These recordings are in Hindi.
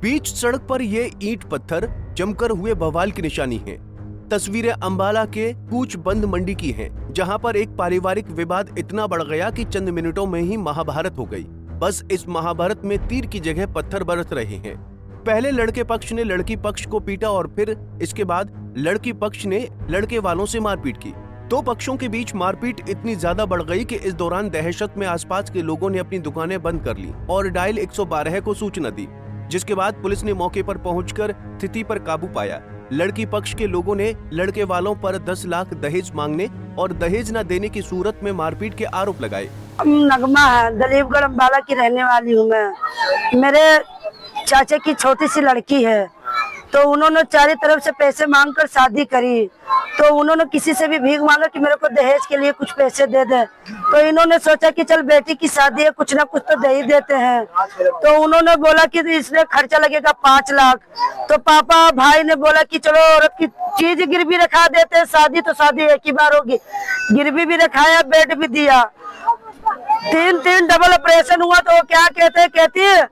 बीच सड़क पर ये ईंट पत्थर जमकर हुए बवाल की निशानी है। तस्वीरें अंबाला के कूच बंद मंडी की हैं, जहां पर एक पारिवारिक विवाद इतना बढ़ गया कि चंद मिनटों में ही महाभारत हो गई। बस इस महाभारत में तीर की जगह पत्थर बरस रहे हैं। पहले लड़के पक्ष ने लड़की पक्ष को पीटा और फिर इसके बाद लड़की पक्ष ने लड़के वालों से मारपीट की। दो पक्षों के बीच मारपीट इतनी ज्यादा बढ़ गई कि इस दौरान दहशत में आसपास के लोगों ने अपनी दुकानें बंद कर ली और डायल 112 को सूचना दी, जिसके बाद पुलिस ने मौके पर पहुंचकर स्थिति पर काबू पाया। लड़की पक्ष के लोगों ने लड़के वालों पर 10 लाख दहेज मांगने और दहेज न देने की सूरत में मारपीट के आरोप लगाए। नगमा है, दलीपगढ़ अंबाला की रहने वाली हूँ मैं। मेरे चाचा की छोटी सी लड़की है, तो उन्होंने चारों तरफ से पैसे मांगकर शादी करी। तो उन्होंने किसी से भी भीख मांगा कि मेरे को दहेज के लिए कुछ पैसे दे दे। तो इन्होंने सोचा कि चल बेटी की शादी है, कुछ ना कुछ तो दे ही देते हैं। तो उन्होंने बोला कि इसमें खर्चा लगेगा 5 लाख। तो पापा भाई ने बोला कि चलो औरत की चीज गिरवी रखा देते हैं, शादी तो शादी एक ही बार होगी। गिरवी भी रखाया, बेड भी दिया। 3 डबल ऑपरेशन हुआ। तो वो क्या कहती है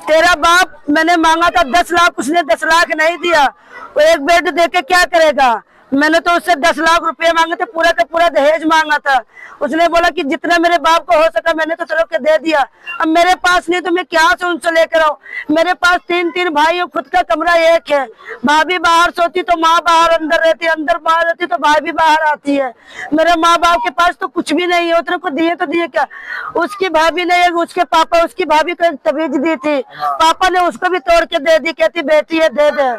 तेरा बाप मैंने मांगा था 10 लाख, उसने 10 लाख नहीं दिया। वो एक बेड देके क्या करेगा? मैंने तो उससे 10 लाख रुपए मांगे थे, पूरा का पूरा दहेज मांगा था। उसने बोला कि जितना मेरे बाप को हो सका मैंने तो चलो के दे दिया। अब मेरे पास नहीं तो मैं क्या से उनसे लेकर आऊं? मेरे पास 3 भाई और खुद का कमरा एक है। भाभी बाहर सोती तो माँ बाहर अंदर रहती, अंदर बाहर रहती तो भाई भी बाहर आती है। मेरे माँ बाप के पास तो कुछ भी नहीं है। उतने को दिए तो दिए क्या? उसकी भाभी ने उसके पापा उसकी भाभी को एक तबीज दी थी, पापा ने उसको भी तोड़ के दे दी। कहती बेटी है दे दे,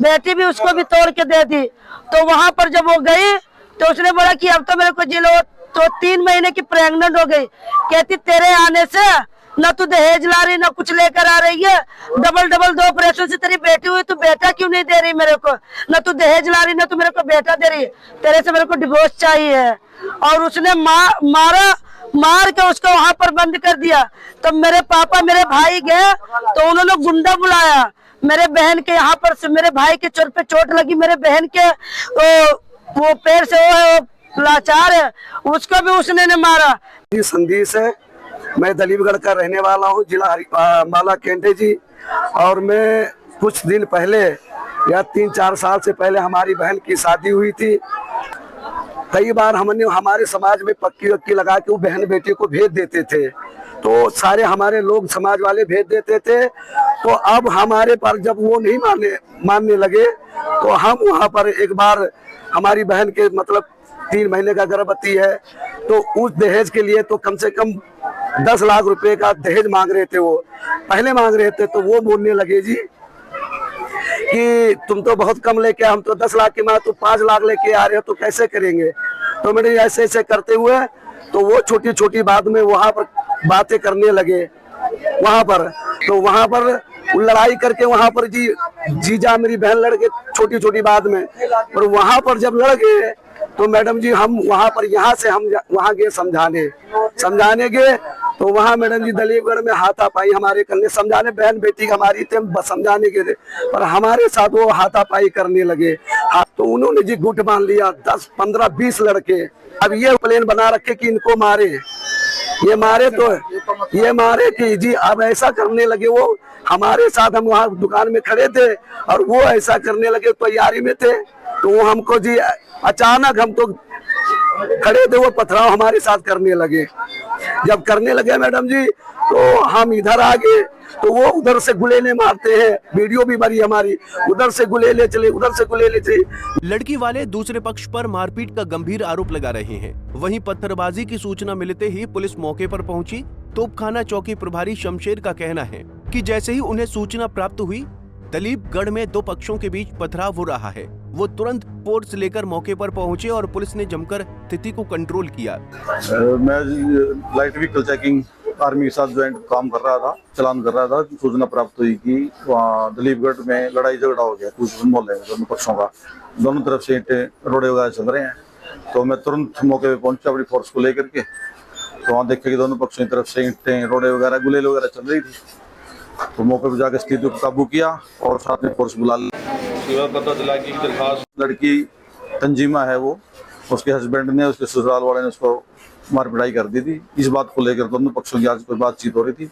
बेटी भी उसको भी तोड़ के दे दी। तो वहां पर जब वो गई तो उसने बोला कि अब तो मेरे को जिलो। तो 3 महीने की प्रेग्नेंट हो गई। कहती तेरे आने से न तू दहेज ला रही न कुछ लेकर आ रही है, डबल 2 ऑपरेशन से तेरी बेटी हुई, तू बेटा क्यों नहीं दे रही मेरे को? न तू दहेज ला रही न तू मेरे को बेटा दे रही, तेरे से मेरे को डिवोर्स चाहिए। और उसने मार के उसको वहां पर बंद कर दिया। तो मेरे पापा मेरे भाई गए तो उन्होंने गुंडा बुलाया। मेरे बहन के यहाँ पर मेरे भाई के चोट पे चोट लगी, मेरे बहन के वो पैर से वो लाचार है, उसको भी उसने ने मारा। संदेश है, मैं दलीपगढ़ का रहने वाला हूँ, जिला अंबाला केंटे जी। और मैं कुछ दिन पहले या 3-4 साल से पहले हमारी बहन की शादी हुई थी। कई बार हमने हमारे समाज में पक्की लगा के वो बहन बेटी को भेज देते थे, तो सारे हमारे लोग समाज वाले भेज देते थे। तो अब हमारे पर जब वो नहीं मानने लगे तो हम वहाँ पर एक बार हमारी बहन के मतलब 3 महीने का गर्भवती है, तो उस दहेज के लिए तो कम से कम 10 लाख रुपए का दहेज मांग रहे थे। वो पहले मांग रहे थे तो वो बोलने लगे जी कि तुम तो बहुत कम लेके, हम तो 10 लाख की माँ, तो 5 लाख लेके आ रहे हो तो कैसे करेंगे? तो मैंने ऐसे करते हुए तो वो छोटी बात में वहाँ पर बातें करने लगे वहाँ पर। तो वहाँ पर लड़ाई करके वहाँ पर जीजा मेरी बहन लड़के छोटी बात में। और वहाँ पर जब लड़ गए तो मैडम जी हम वहाँ पर यहाँ से हम वहाँ गए समझाने गए। तो वहाँ मैडम जी दलीपगढ़ में हाथापाई हमारे करने, समझाने बहन बेटी हमारी थे, समझाने के थे, पर हमारे साथ वो हाथापाई करने लगे। तो उन्होंने जी गुट बांध लिया 10, 15, 20 लड़के। अब ये प्लान बना रखे कि इनको मारे, ये मारे कि जी अब ऐसा करने लगे। वो हमारे साथ, हम वहाँ दुकान में खड़े थे और वो ऐसा करने लगे, तैयारी में थे। तो वो हमको जी अचानक, हम तो खड़े थे, वो पथराव हमारे साथ करने लगे। जब करने लगे मैडम जी तो हम इधर आ गए तो वो उधर से गुलेले मारते हैं। वीडियो भी बनी हमारी, उधर से गुलेले चले, उधर से गुलेले चले। लड़की वाले दूसरे पक्ष पर मारपीट का गंभीर आरोप लगा रहे हैं। वहीं पत्थरबाजी की सूचना मिलते ही पुलिस मौके पर पहुंची। तोपखाना चौकी प्रभारी शमशेर का कहना है कि जैसे ही उन्हें सूचना प्राप्त हुई दलीपगढ़ में 2 पक्षों के बीच पथराव हो रहा है, वो तुरंत फोर्स लेकर मौके पर पहुंचे और पुलिस ने जमकर स्थिति को कंट्रोल किया। मैं लाइट व्हीकल चेकिंग आर्मी के साथ ज्वाइंट काम कर रहा था, चलान कर रहा था। सूचना प्राप्त हुई कि वहाँ दलीपगढ़ में लड़ाई झगड़ा हो गया कुछ मोहल्ले में, दोनों पक्षों का, दोनों तरफ से ईंटें रोड़े वगैरह चल रहे हैं। तो मैं तुरंत मौके पे पहुंचा अपनी फोर्स को लेकर के। तो वहाँ देखे कि दोनों पक्षों की तरफ से ईंटें रोड़े वगैरह गुलेल वगैरह चल रही थी। तो मौके पर जाकर स्थिति को काबू किया और साथ में फोर्स बुला लिया। पता चला कि दरखास्त लड़की तंजीमा है, वो उसके हस्बैंड ने, उसके ससुराल वाले ने उसको मार पिटाई कर दी थी। इस बात को लेकर दोनों पक्षों की आज कोई बातचीत हो रही थी,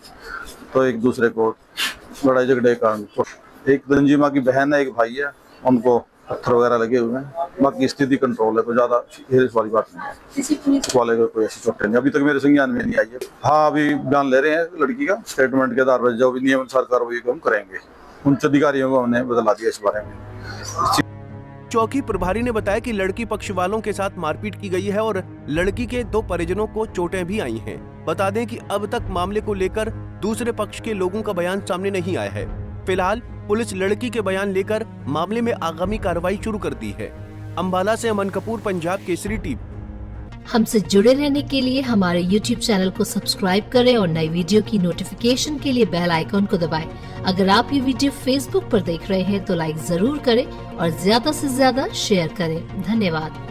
तो एक दूसरे को लड़ाई झगड़े के कारण। तो एक तंजीमा की बहन है, एक भाई है, उनको पत्थर वगैरह लगे हुए हैं। बाकी स्थिति कंट्रोल है, तो ज्यादा सीरियस वाली बात नहीं है। पुलिस वाले को कोई ऐसी चोटें नहीं अभी तक मेरे संज्ञान में नहीं आई है। हाँ, अभी बयान ले रहे हैं लड़की का, स्टेटमेंट के आधार पर जो भी नियम अनुसार कार्रवाई को हम करेंगे। उच्च अधिकारियों को हमने बदला दिया इस बारे में। चौकी प्रभारी ने बताया कि लड़की पक्ष वालों के साथ मारपीट की गई है और लड़की के 2 परिजनों को चोटें भी आई हैं। बता दें कि अब तक मामले को लेकर दूसरे पक्ष के लोगों का बयान सामने नहीं आया है। फिलहाल पुलिस लड़की के बयान लेकर मामले में आगामी कार्रवाई शुरू कर दी है। अंबाला से अमन कपूर, पंजाब केसरी टीवी। हमसे जुड़े रहने के लिए हमारे YouTube चैनल को सब्सक्राइब करें और नई वीडियो की नोटिफिकेशन के लिए बेल आइकॉन को दबाएं। अगर आप ये वीडियो Facebook पर देख रहे हैं तो लाइक जरूर करें और ज्यादा से ज्यादा शेयर करें। धन्यवाद।